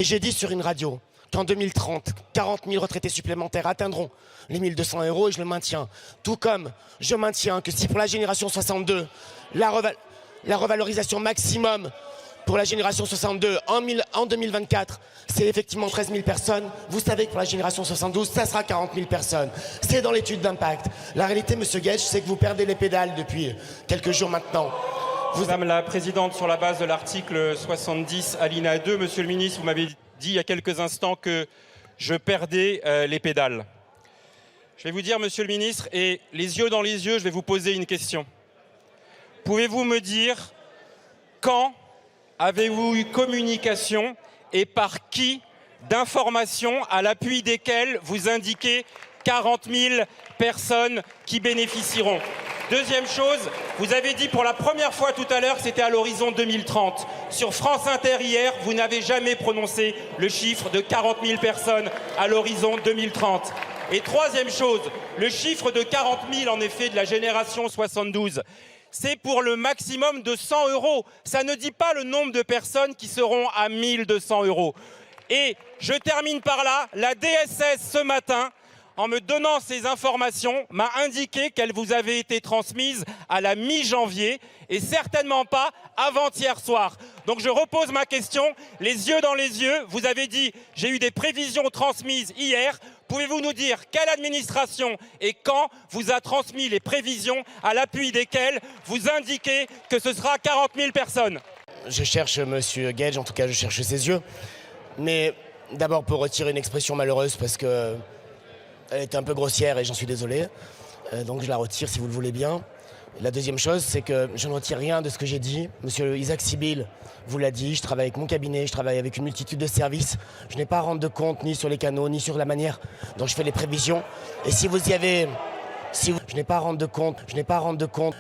Et j'ai dit sur une radio qu'en 2030, 40 000 retraités supplémentaires atteindront les 1 200 € et je le maintiens. Tout comme je maintiens que si pour la génération 62, la revalorisation maximum pour la génération 62 en 2024, c'est effectivement 13 000 personnes. Vous savez que pour la génération 72, ça sera 40 000 personnes. C'est dans l'étude d'impact. La réalité, Monsieur Guedj, c'est que vous perdez les pédales depuis quelques jours maintenant. Madame la Présidente, sur la base de l'article 70, alinéa 2, Monsieur le Ministre, vous m'avez dit il y a quelques instants que je perdais les pédales. Je vais vous dire, Monsieur le Ministre, et les yeux dans les yeux, je vais vous poser une question. Pouvez-vous me dire quand avez-vous eu communication et par qui d'informations à l'appui desquelles vous indiquez 40 000 personnes qui bénéficieront? Deuxième chose, vous avez dit pour la première fois tout à l'heure que c'était à l'horizon 2030. Sur France Inter hier, vous n'avez jamais prononcé le chiffre de 40 000 personnes à l'horizon 2030. Et troisième chose, le chiffre de 40 000 en effet de la génération 72, c'est pour le maximum de 100 €. Ça ne dit pas le nombre de personnes qui seront à 1 200 €. Et je termine par là, la DSS ce matin, en me donnant ces informations, m'a indiqué qu'elles vous avaient été transmises à la mi-janvier et certainement pas avant-hier soir. Donc je repose ma question, les yeux dans les yeux, vous avez dit « j'ai eu des prévisions transmises hier ». Pouvez-vous nous dire quelle administration et quand vous a transmis les prévisions à l'appui desquelles vous indiquez que ce sera 40 000 personnes? Je cherche Monsieur Guedj, en tout cas je cherche ses yeux. Mais d'abord pour retirer une expression malheureuse parce que elle était un peu grossière et j'en suis désolé. Donc je la retire si vous le voulez bien. La deuxième chose, c'est que je ne retire rien de ce que j'ai dit. Monsieur Isaac Sibyl vous l'a dit, je travaille avec mon cabinet, je travaille avec une multitude de services. Je n'ai pas à rendre de compte ni sur les canaux, ni sur la manière dont je fais les prévisions. Et si vous y avez... Je n'ai pas à rendre de compte, je n'ai pas à rendre de compte.